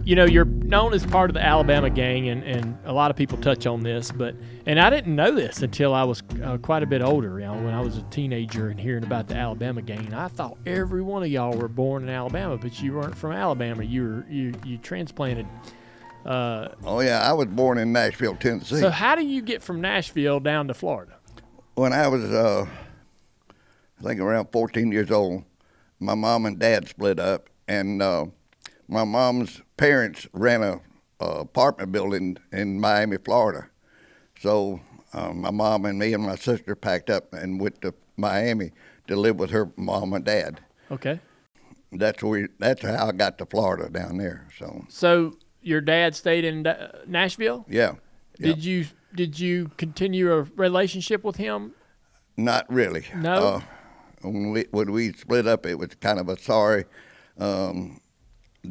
You're known as part of the Alabama gang, and a lot of people touch on this, and I didn't know this until I was quite a bit older, when I was a teenager and hearing about the Alabama gang. And I thought every one of y'all were born in Alabama, but you weren't from Alabama. You transplanted. Oh, yeah, I was born in Nashville, Tennessee. So how do you get from Nashville down to Florida? When I was, I think around 14 years old, my mom and dad split up, and my mom's parents ran a apartment building in Miami, Florida. So my mom and me and my sister packed up and went to Miami to live with her mom and dad. Okay. That's how I got to Florida down there. So your dad stayed in Nashville? Yeah. Did you continue a relationship with him? Not really. No. When we split up, it was kind of a sorry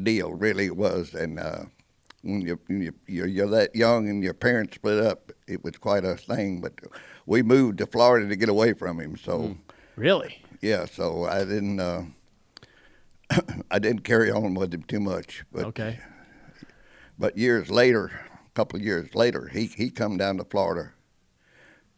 deal, really it was. And when you're that young and your parents split up, it was quite a thing. But we moved to Florida to get away from him. So Really? Yeah. So I didn't I didn't carry on with him too much. But, okay. But years later, a couple of years later, he come down to Florida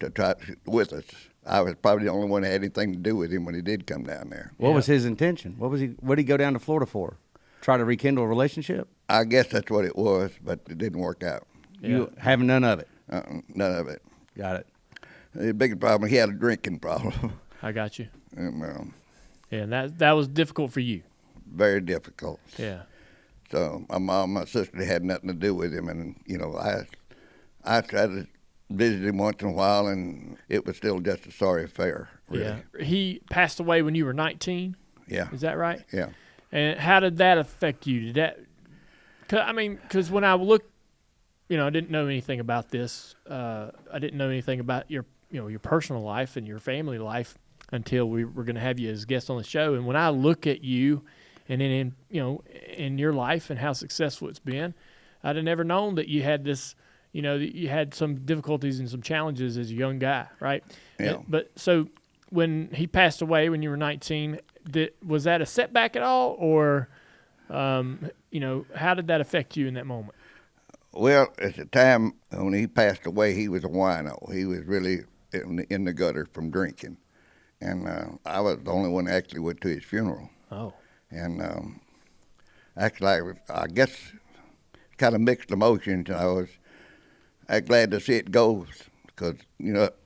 to try with us. I was probably the only one that had anything to do with him when he did come down there. What was his intention? What did he go down to Florida for? Try to rekindle a relationship? I guess that's what it was, but it didn't work out. You having none of it? None of it. Got it. The biggest problem, he had a drinking problem. I got you. And, and that was difficult for you. Very difficult. Yeah. So my mom, my sister had nothing to do with him, and I tried to visit him once in a while, and it was still just a sorry affair. Really. Yeah. He passed away when you were 19. Yeah. Is that right? Yeah. And how did that affect you? Because when I looked, I didn't know anything about this. I didn't know anything about your personal life and your family life until we were going to have you as a guest on the show. And when I look at you, and then in your life and how successful it's been, I'd have never known that you had this. That you had some difficulties and some challenges as a young guy, right? Yeah. But so when he passed away when you were 19, was that a setback at all, or how did that affect you in that moment? Well, at the time when he passed away, he was a wino. He was really in the gutter from drinking, and I was the only one that actually went to his funeral. Oh. And actually, I guess kind of mixed emotions. I was glad to see it go because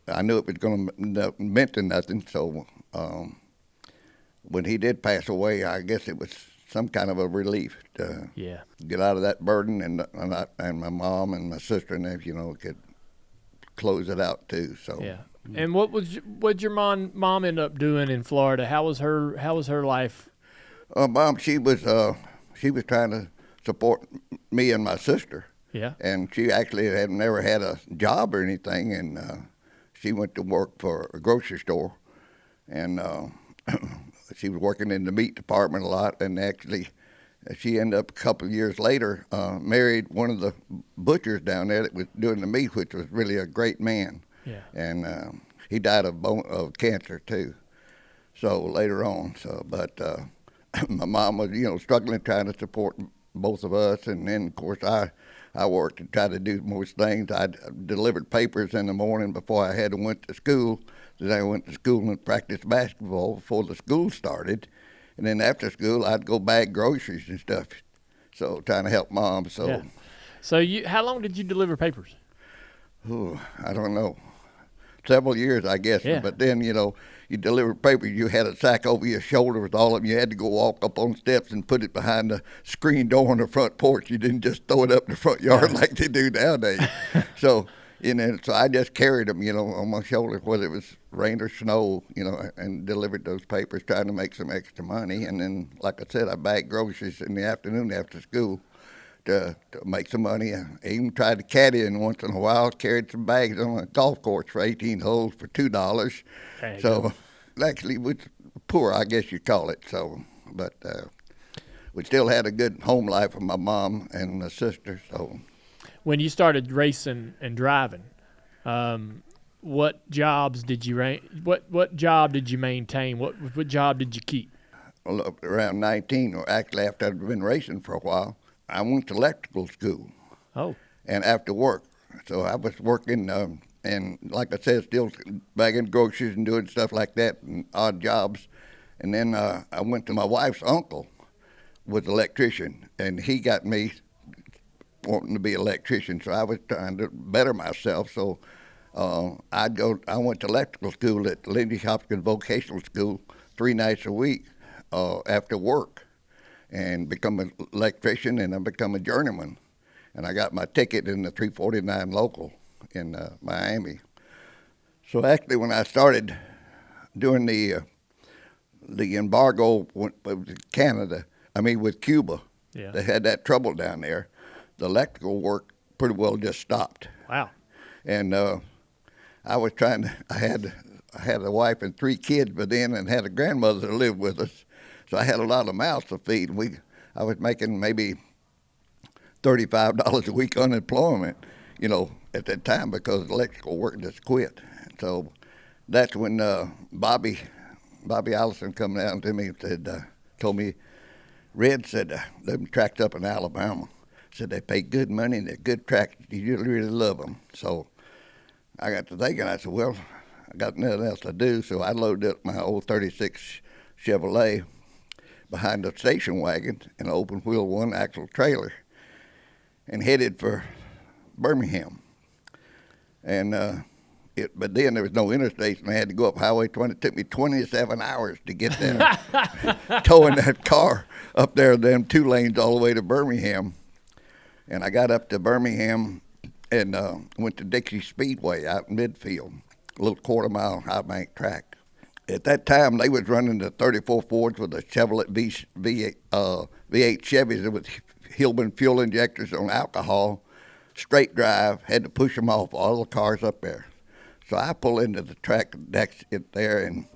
I knew it was going to meant to nothing. So when he did pass away, I guess it was some kind of a relief to get out of that burden, and my mom and my sister and them, could close it out too. So yeah. And what'd your mom end up doing in Florida? How was her life? Mom, she was trying to support me and my sister. Yeah. And she actually had never had a job or anything, and she went to work for a grocery store, and she was working in the meat department a lot, and actually she ended up a couple of years later married one of the butchers down there that was doing the meat, which was really a great man. Yeah. And he died of cancer too. So later on, but my mom was struggling trying to support both of us, and then of course I worked and tried to do most things. I delivered papers in the morning before I had went to school. Then I went to school and practiced basketball before the school started. And then after school, I'd go bag groceries and stuff. So trying to help Mom. So, yeah. So how long did you deliver papers? Oh, I don't know. Several years, I guess. Yeah. But then, you delivered papers, you had a sack over your shoulder with all of them. You had to go walk up on steps and put it behind the screen door on the front porch. You didn't just throw it up in the front yard like they do nowadays. So I just carried them, on my shoulder, whether it was rain or snow, and delivered those papers, trying to make some extra money. And then, like I said, I bagged groceries in the afternoon after school to make some money. I even tried to caddy in once in a while, carried some bags on a golf course for 18 holes for $2. So actually was poor, I guess you call it. So, but we still had a good home life with my mom and my sister. So when you started racing and driving, what jobs did you what job did you maintain? What job did you keep? Well, around 19, or actually after I'd been racing for a while, I went to electrical school. Oh, And after work. So I was working, and like I said, still bagging groceries and doing stuff like that and odd jobs. And then I went to my wife's uncle, was an electrician, and he got me wanting to be an electrician. So I was trying to better myself. So I went to electrical school at Lindsey Hopkins Vocational School 3 nights a week after work, and become an electrician, and I become a journeyman. And I got my ticket in the 349 local in Miami. So actually, when I started doing the embargo with Canada, with Cuba, yeah. they had that trouble down there. The electrical work pretty well just stopped. Wow. And I was trying to. I had a wife and 3 kids by then, and had a grandmother that lived with us. So I had a lot of mouths to feed. I was making maybe $35 a week unemployment, at that time, because electrical work just quit. So that's when Bobby Allison come down to me and said, told me, Red said, them tracks up in Alabama, said they pay good money and they're good tracks. You really love them. So I got to thinking, I said, well, I got nothing else to do. So I loaded up my old 36 Chevrolet behind a station wagon and an open wheel 1-axle trailer, and headed for Birmingham. And but then there was no interstate, and I had to go up Highway 20. It took me 27 hours to get there, towing that car up there, them 2 lanes all the way to Birmingham. And I got up to Birmingham and went to Dixie Speedway out in Midfield, a little quarter-mile high-bank track. At that time, they was running the 34 Fords with a Chevrolet V8 Chevys with Hillman fuel injectors on alcohol, straight drive, had to push them off, all the cars up there. So I pulled into the track next there and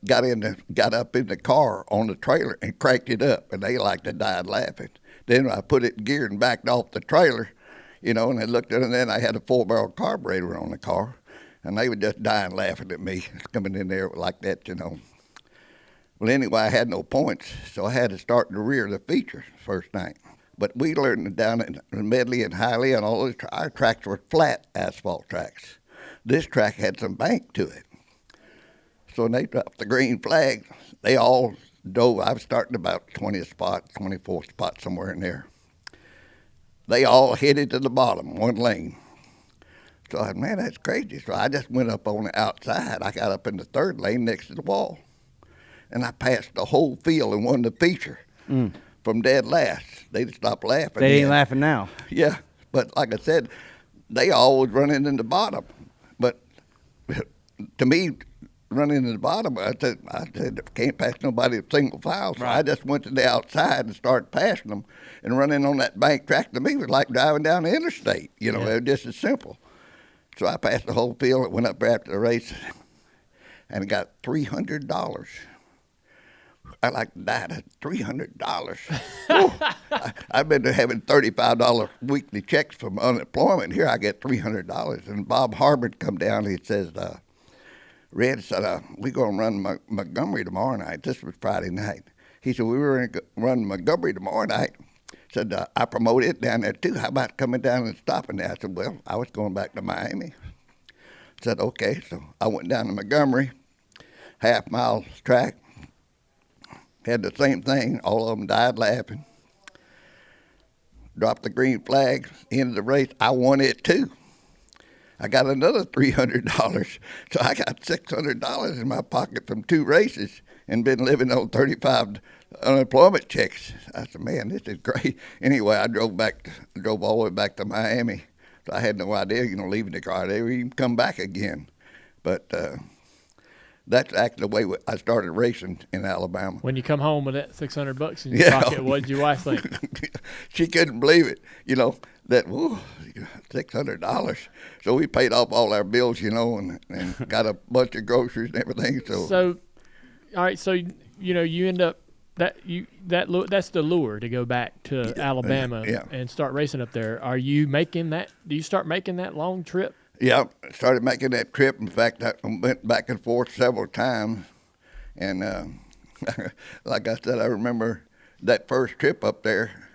got up in the car on the trailer and cranked it up, and they like to died laughing. Then I put it in gear and backed off the trailer, and they looked at it, and then I had a 4-barrel carburetor on the car, and they were just dying laughing at me coming in there like that. Well, anyway, I had no points, so I had to start the rear of the features first night. But we learned down in Medley and Highly and all those, our tracks were flat asphalt tracks. This track had some bank to it. So when they dropped the green flag, they all dove. I was starting about 20th spot, 24th spot, somewhere in there. They all headed to the bottom, 1 lane. So I said, man, that's crazy. So I just went up on the outside. I got up in the 3rd lane next to the wall. And I passed the whole field and won the feature from dead last. They stopped laughing. They ain't laughing now. Yeah, but like I said, they all was running in the bottom. But to me, running in the bottom, I said, can't pass nobody single file. So I just went to the outside and started passing them. And running on that bank track to me was like driving down the interstate. It was just as simple. So I passed the whole field and went up there after the race and got $300. I like to die at $300. I've been having $35 weekly checks from unemployment. Here I get $300. And Bob Harbin come down and he says, Red said, we're going to run Montgomery tomorrow night. This was Friday night. He said, we were going to run Montgomery tomorrow night. Said, I promote it down there too. How about coming down and stopping there? I said, well, I was going back to Miami. Said, okay. So I went down to Montgomery, half-mile track. Had the same thing. All of them died laughing. Dropped the green flag. Ended the race. I won it too. I got another $300. So I got $600 in my pocket from 2 races and been living on 35 unemployment checks. I said, man, this is great. Anyway, I drove all the way back to Miami. So I had no idea, leaving the car there, even come back again. But that's actually the way I started racing in Alabama. When you come home with that $600 in your pocket, what did your wife think? She couldn't believe it, that, whoa, $600. So we paid off all our bills, and got a bunch of groceries and everything. So all right, so, you end up, that's the lure to go back to Alabama and start racing up there. Are you making that, do you start making that long trip? Yeah, I started making that trip. In fact, I went back and forth several times. And like I said, I remember that first trip up there.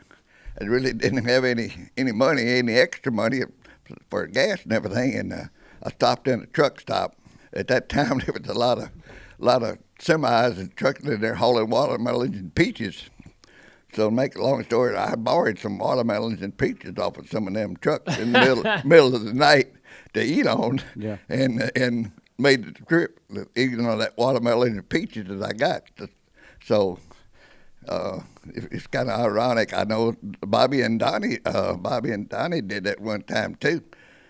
I really didn't have any money, any extra money for gas and everything. And I stopped in a truck stop. At that time, there was a lot of semis and trucks in there hauling watermelons and peaches. So to make a long story, I borrowed some watermelons and peaches off of some of them trucks in the middle of the night to eat on, Yeah. and made the trip eating on that watermelon and peaches that I got. So it's kind of ironic. I know Bobby and Donnie did that one time too.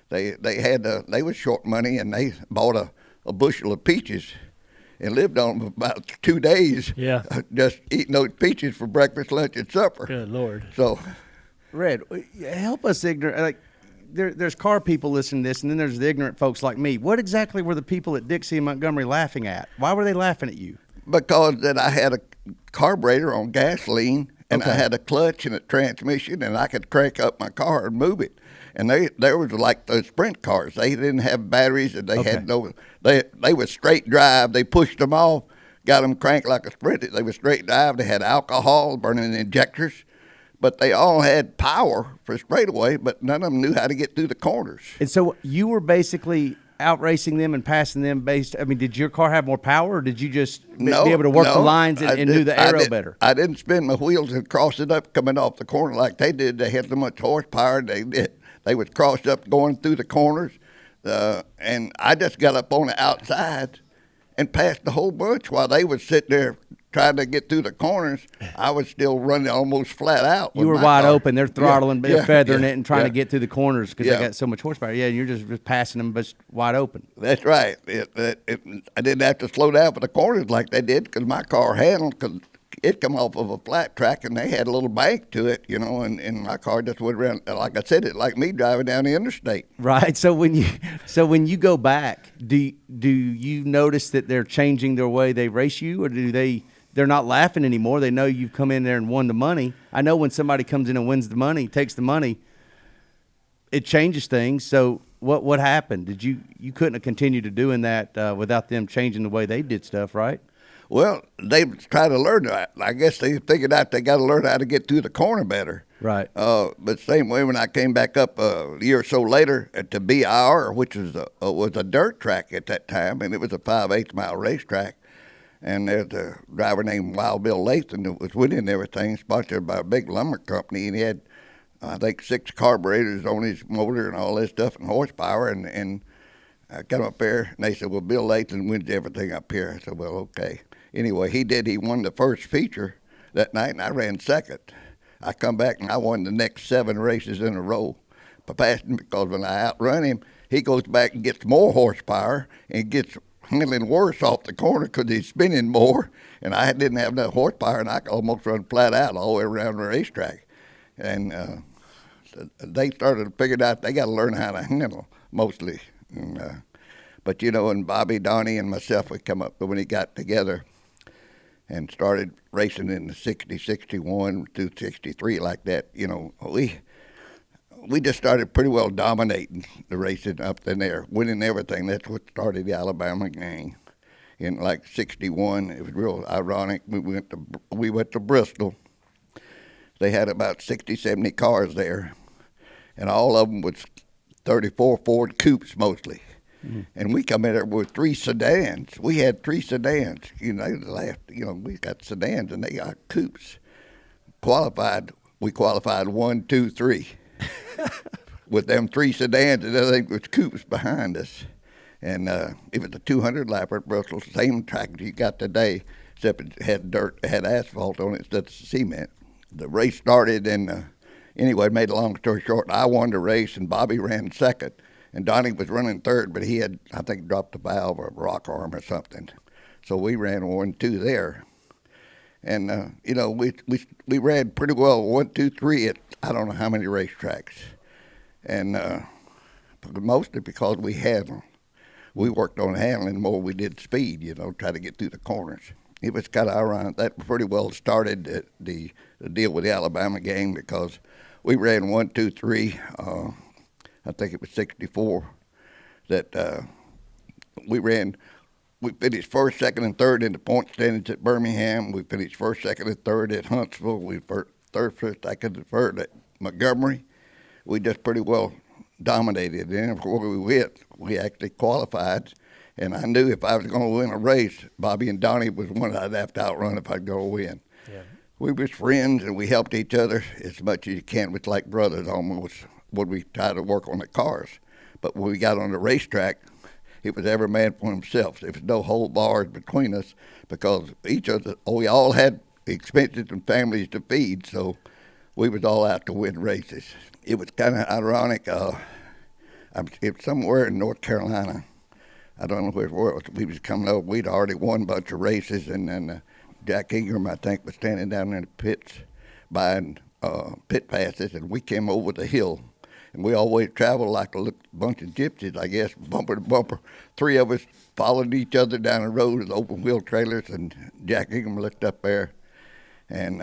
They was short money and they bought a bushel of peaches and lived on them for about 2 days. Yeah. Just eating those peaches for breakfast, lunch, and supper. Good Lord. So, Red, help us ignorant. Like, there's car people listening to this, and then there's the ignorant folks like me. What exactly were the people at Dixie and Montgomery laughing at? Why were they laughing at you? because that I had a carburetor on gasoline, and I had a clutch and a transmission, and I could crank up my car and move it. And they was like those sprint cars. They didn't have batteries, and they had no. They was straight drive. They pushed them off, got them cranked like a sprint. They was straight drive. They had alcohol burning injectors, but they all had power for straightaway. But none of them knew how to get through the corners. And so you were basically out racing them and passing them based. I mean, did your car have more power, or did you just be able to work the lines and do the aero better? I didn't spin my wheels and cross it up coming off the corner like they did. They had so much horsepower. They was crossed up going through the corners, and I just got up on the outside and passed the whole bunch while they was sitting there trying to get through the corners. I was still running almost flat out. You were wide open. They're throttling, feathering it, and trying to get through the corners because they got so much horsepower. Yeah, you're just passing them, but wide open. That's right. I didn't have to slow down for the corners like they did because my car handled, because it come off of a flat track and they had a little bank to it, and my car just went around. Like I said, it like me driving down the interstate. Right. So when you go back, do you notice that they're changing their way they race you, or they're not laughing anymore? They know you've come in there and won the money. I know when somebody comes in and wins the money, takes the money, it changes things. So what happened? Did you couldn't have continued to doing that without them changing the way they did stuff, right? Well, they tried to learn that. I guess they figured out they got to learn how to get through the corner better. Right. But same way when I came back up a year or so later to BIR, which was a dirt track at that time, and it was a 5/8 mile racetrack. And there's a driver named Wild Bill Lathan that was winning everything, sponsored by a big lumber company, and he had, I think, 6 carburetors on his motor and all this stuff and horsepower. And I come up there, and they said, well, Bill Lathan wins everything up here. I said, well, okay. Anyway, he did. He won the first feature that night, and I ran second. I come back, and I won the next 7 races in a row. I passed him because when I outrun him, he goes back and gets more horsepower and gets handling worse off the corner because he's spinning more, and I didn't have enough horsepower, and I could almost run flat out all the way around the racetrack. And they started to figure out they got to learn how to handle mostly. And, but, and Bobby, Donnie, and myself, we come up when he got together and started racing in the 60, 61 to 63 like that. We just started pretty well dominating the racing up in there, winning everything. That's what started the Alabama gang. In like 61, it was real ironic. We went to Bristol. They had about 60, 70 cars there, and all of them was 34 Ford coupes mostly. Mm-hmm. And we come in there with 3 sedans. We had 3 sedans. They laughed. We got sedans and they got coupes. We qualified 1, 2, 3. With them 3 sedans, and everything was coupes behind us. And it was a 200 lapper at Bristol, same track as you got today, except it had asphalt on it instead of cement. The race started, and anyway, made a long story short, I won the race, and Bobby ran second. And Donnie was running third, but he had, I think, dropped a valve or a rock arm or something. So we ran 1, 2 there. And, we ran pretty well 1, 2, 3 at I don't know how many racetracks. And mostly because we handled. We worked on handling more than we did speed, try to get through the corners. It was kind of ironic. That pretty well started the deal with the Alabama gang because we ran 1, 2, 3. I think it was 64 that we finished first, second, and third in the point standings at Birmingham. We finished first, second, and third at Huntsville. We third, first, second, third at Montgomery. We just pretty well dominated. And before we went, we actually qualified. And I knew if I was going to win a race, Bobby and Donnie was one I'd have to outrun if I'd go to win. Yeah. We was friends, and we helped each other as much as you can. It was like brothers almost when we tried to work on the cars. But when we got on the racetrack, it was every man for himself. There was no hold bars between us because we all had expenses and families to feed, so we was all out to win races. It was kind of ironic. It was somewhere in North Carolina. I don't know where it was. We was coming over. We'd already won a bunch of races, and then Jack Ingram, I think, was standing down in the pits buying pit passes, and we came over the hill. And we always traveled like a bunch of gypsies, I guess, bumper to bumper. Three of us followed each other down the road with open wheel trailers, and Jack Ingram looked up there and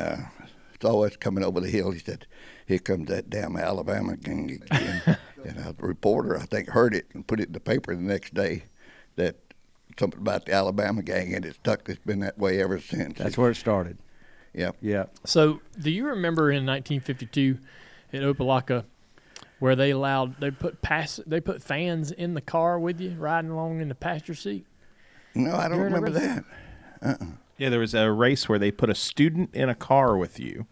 saw us coming over the hill. He said, "Here comes that damn Alabama gang again." And the reporter, I think, heard it and put it in the paper the next day that something about the Alabama gang, and it stuck. It's been that way ever since. That's where it started. Yeah. Yeah. So, do you remember in 1952 at Opelika where they put fans in the car with you, riding along in the passenger seat? No, I don't remember that. Yeah, there was a race where they put a student in a car with you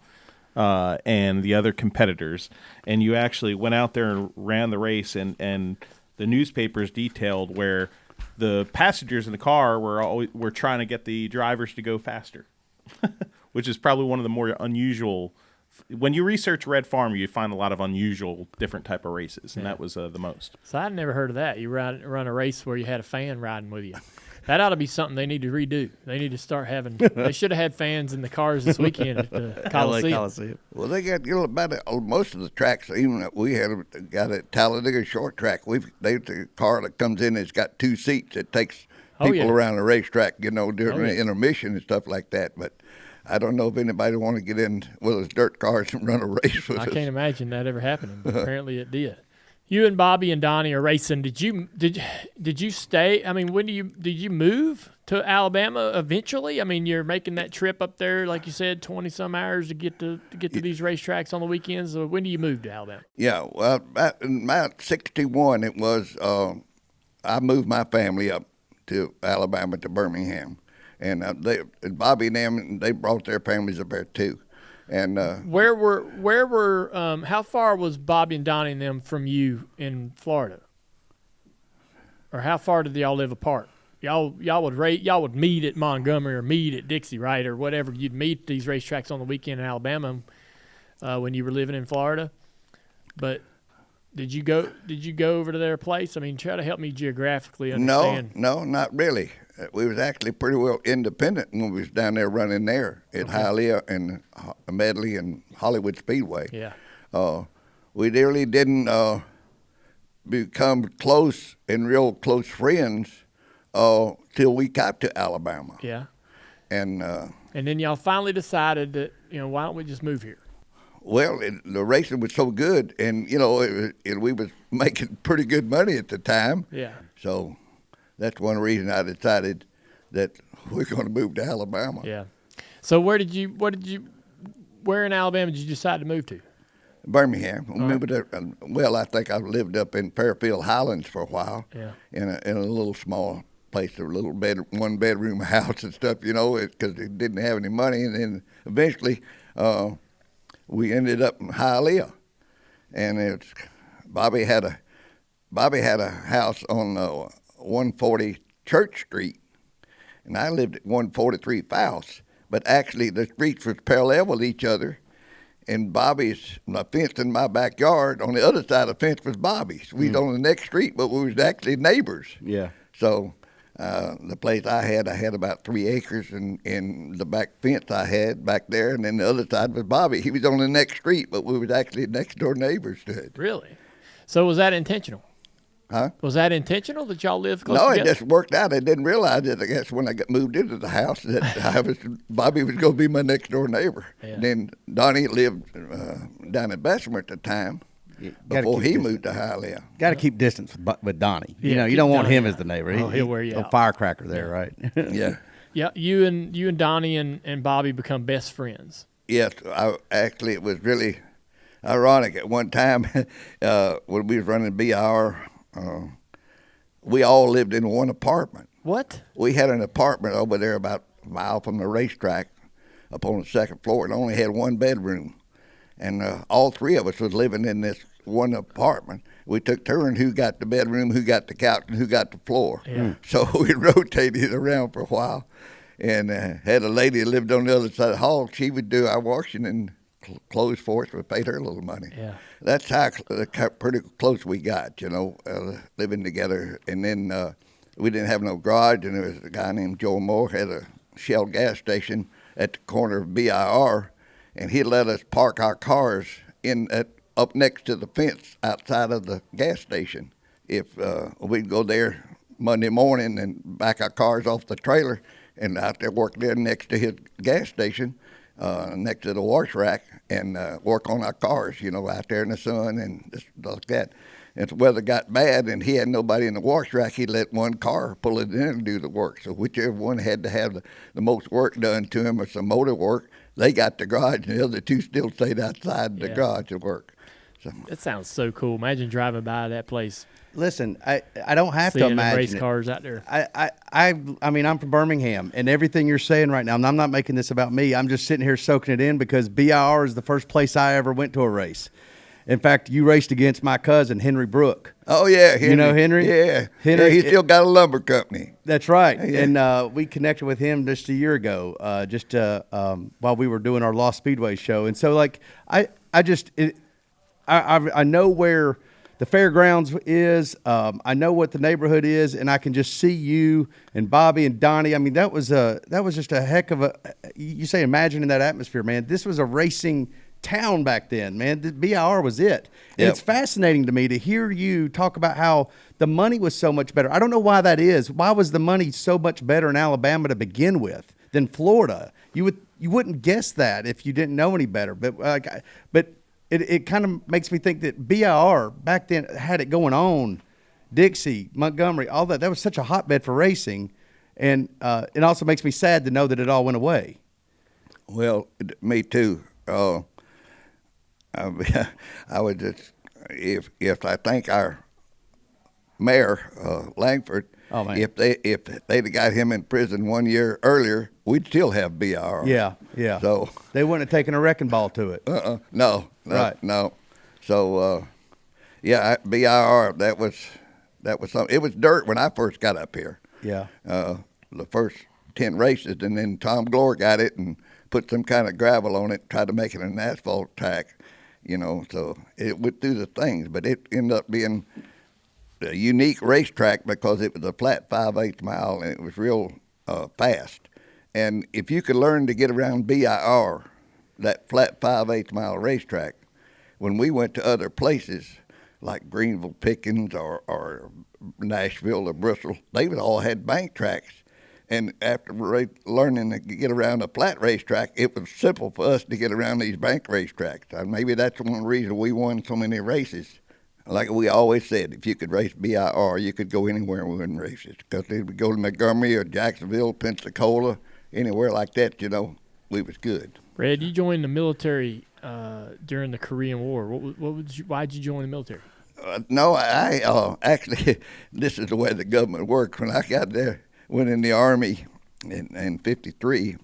and the other competitors, and you actually went out there and ran the race, and the newspapers detailed where the passengers in the car were trying to get the drivers to go faster, which is probably one of the more unusual. When you research Red Farm, you find a lot of unusual, different type of races, and that was the most. So I'd never heard of that. You run a race where you had a fan riding with you. That ought to be something they need to redo. They need to start having. They should have had fans in the cars this weekend at the Coliseum. Well, they got most of the tracks. Even that we got at Talladega Short Track. The car that comes in, it's got two seats. It takes people around the racetrack, during the intermission and stuff like that. But I don't know if anybody want to get in one of those dirt cars and run a race with us. I can't imagine that ever happening, but apparently it did. You and Bobby and Donnie are racing. Did you stay? I mean, did you move to Alabama eventually? I mean, you're making that trip up there, like you said, 20-some hours to get to these racetracks on the weekends. So when do you move to Alabama? Yeah, well, in about 61, it was I moved my family up to Alabama, to Birmingham. And Bobby and them, they brought their families up there too. And where were how far was Bobby and Donnie and them from you in Florida? Or how far did y'all live apart? Y'all would meet at Montgomery or meet at Dixie, right, or whatever. You'd meet at these racetracks on the weekend in Alabama when you were living in Florida. But did you go over to their place? I mean, try to help me geographically understand. No, not really. We was actually pretty well independent when we was down there running there at Hialeah and Medley and Hollywood Speedway. Yeah. We really didn't become close and real close friends till we got to Alabama. Yeah. And then y'all finally decided that, why don't we just move here? Well, the racing was so good, and we was making pretty good money at the time. Yeah. So that's one reason I decided that we're going to move to Alabama. Yeah. So where in Alabama did you decide to move to? Birmingham. I think I lived up in Fairfield Highlands for a while. Yeah. In a little small place, a little one bedroom house and stuff, because it didn't have any money, and then eventually. We ended up in Hialeah, and Bobby had a house on 140 Church Street, and I lived at 143 Faust. But actually, the streets were parallel with each other, and my fence in my backyard on the other side of the fence was Bobby's. We was on the next street, but we was actually neighbors. Yeah. So. The place I had about 3 acres, and in the back fence I had back there, and then the other side was Bobby. He was on the next street, but we was actually next door neighbors to it. Really? So was that intentional? Huh? Was that intentional that y'all lived close together? No, it just worked out. I didn't realize it. I guess when I got moved into the house that Bobby was going to be my next door neighbor. Yeah. And then Donnie lived down in Bessemer at the time. Before he moved to Hialeah. Got to keep distance with Donnie. Yeah, you don't want him as the neighbor. He'll wear you out. A firecracker there, right? Yeah. Yeah, you and Donnie and Bobby become best friends. Yes, actually, it was really ironic. At one time, when we was running BIR, we all lived in one apartment. What? We had an apartment over there about a mile from the racetrack up on the second floor. It only had one bedroom. And all three of us was living in this one apartment. We took turns who got the bedroom, who got the couch, and who got the floor. Yeah. So we rotated around for a while. And had a lady that lived on the other side of the hall. She would do our washing and clothes for us. We paid her a little money. Yeah. That's how pretty close we got, living together. And then we didn't have no garage, and there was a guy named Joe Moore had a Shell gas station at the corner of BIR, and he let us park our cars up next to the fence outside of the gas station. If we'd go there Monday morning and back our cars off the trailer and out there work there next to his gas station, next to the wash rack, and work on our cars, out there in the sun and just like that. If the weather got bad and he had nobody in the wash rack, he'd let one car pull it in and do the work. So whichever one had to have the most work done to him or some motor work, they got the garage, and the other two still stayed outside the garage to work. So That sounds so cool. Imagine driving by that place. Listen, I don't have to Seeing the imagine race it. cars out there. I mean, I'm from Birmingham, and everything you're saying right now, and I'm not making this about me. I'm just sitting here soaking it in because BIR is the first place I ever went to a race. In fact, you raced against my cousin, Henry Brook. Oh, yeah. Henry. You know Henry? Yeah. Henry, he still got a lumber company. That's right. Yeah. And we connected with him just a year ago, while we were doing our Lost Speedway show. And so, I know where the fairgrounds is. I know what the neighborhood is, and I can just see you and Bobby and Donnie. I mean, that was just a heck of a. You say, imagining that atmosphere, man. This was a racing town back then, man. The BIR was it. And Yep. it's fascinating to me to hear you talk about how the money was so much better. I don't know why that is. Why was the money so much better in Alabama to begin with than Florida? You wouldn't guess that if you didn't know any better. But it kind of makes me think that BIR back then had it going on. Dixie, Montgomery, all that. That was such a hotbed for racing. And it also makes me sad to know that it all went away. Well, me too. I would just, if I think our mayor, Langford, Oh, man. if they'd got him in prison 1 year earlier, we'd still have BIR. Yeah. So they wouldn't have taken a wrecking ball to it. no. Right. No. So BIR, that was something. It was dirt when I first got up here. Yeah. The first 10 races, and then Tom Glore got it and put some kind of gravel on it, tried to make it an asphalt track, so it went through the things, but it ended up being a unique racetrack because it was a flat 5/8 mile and it was real fast. And if you could learn to get around BIR, that flat 5/8 mile racetrack, when we went to other places like Greenville, Pickens, or Nashville or Bristol, they would all had bank tracks. And after learning to get around a flat racetrack, it was simple for us to get around these bank racetracks. And maybe that's one reason we won so many races. Like we always said, if you could race BIR, you could go anywhere and win races. Because they would go to Montgomery or Jacksonville, Pensacola, anywhere like that, we was good. Red, you joined the military during the Korean War. Why'd you join the military? No, I actually, this is the way the government works. When I got there, went in the Army in 53,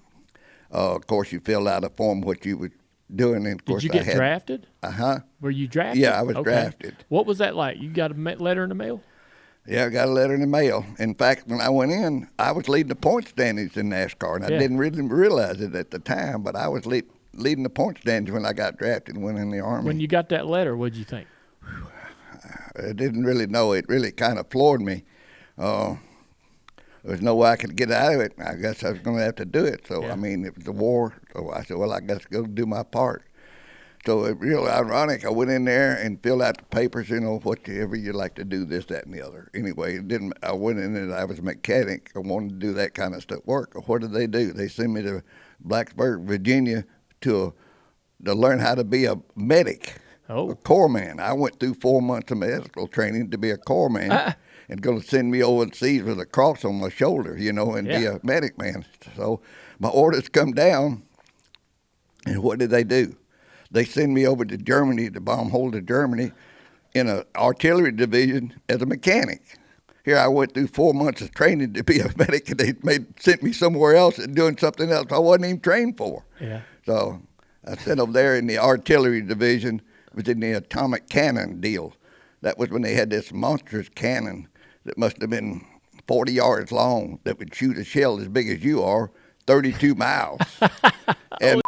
of course, you filled out a form what you were doing. And of course, Did you get drafted? Uh-huh. Were you drafted? Yeah, I was drafted. What was that like? You got a letter in the mail? Yeah, I got a letter in the mail. In fact, when I went in, I was leading the point standings in NASCAR, and I didn't really realize it at the time, but I was leading the point standings when I got drafted and went in the Army. When you got that letter, what'd you think? I didn't really know. It really kind of floored me. There was no way I could get out of it. I guess I was going to have to do it. So, Yeah. I mean, it was the war. So I said, well, I guess go do my part. So it real ironic. I went in there and filled out the papers, whatever you like to do, this, that, and the other. Anyway, I went in and I was a mechanic. I wanted to do that kind of stuff, work. What did they do? They sent me to Blacksburg, Virginia to learn how to be a medic, a corpsman. I went through 4 months of medical training to be a corpsman. And going to send me overseas with a cross on my shoulder, and be a medic man. So my orders come down. And what did they do? They send me over to Germany, to Baumholder, Germany, in an artillery division as a mechanic. Here I went through 4 months of training to be a medic, and they sent me somewhere else and doing something else I wasn't even trained for. Yeah. So I sent over there in the artillery division, was in the atomic cannon deal. That was when they had this monstrous cannon that must have been 40 yards long that would shoot a shell as big as you are, 32 miles. And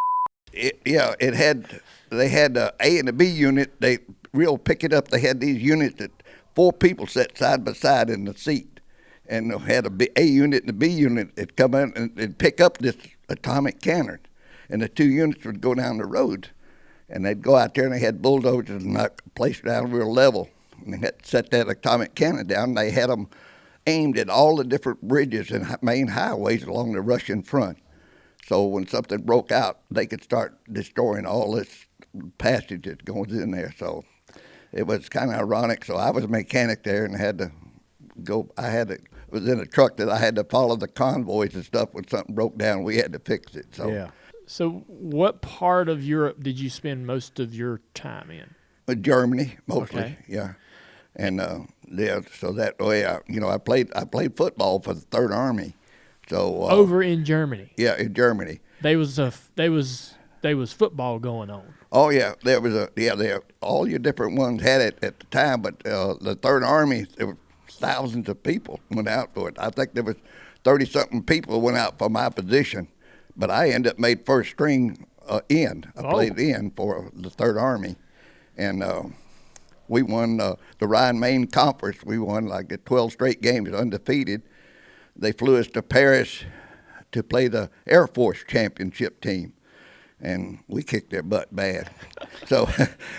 they had a A and a B unit. They real pick it up. They had these units that 4 people sat side by side in the seat, and they had A unit and a B unit that come in and pick up this atomic cannon, and the 2 units would go down the road, and they'd go out there and they had bulldozers and knock the place down real level, and they had to set that atomic cannon down. And they had them aimed at all the different bridges and main highways along the Russian front. So when something broke out, they could start destroying all this passage that goes in there. So it was kind of ironic. So I was a mechanic there and had to go. It was in a truck that I had to follow the convoys and stuff. When something broke down, we had to fix it. So Yeah. So what part of Europe did you spend most of your time in? Germany mostly, Okay. yeah. And so that way, I played football for the Third Army. So Over in Germany. yeah, in Germany. They was football going on. Oh yeah, there was all your different ones had it at the time, but the Third Army, there were thousands of people went out for it. I think there was 30-something people went out for my position, but I ended up made first string end. I played end for the Third Army, and we won the Rhine-Main Conference. We won like 12 straight games, undefeated. They flew us to Paris to play the Air Force championship team, and we kicked their butt bad. So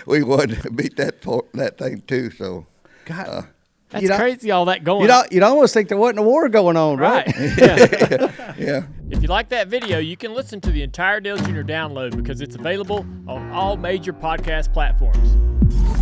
we won, beat that thing too. So God, That's crazy, all that going on. You'd almost think there wasn't a war going on, right? Yeah. yeah. If you like that video, you can listen to the entire Dale Jr. download because it's available on all major podcast platforms.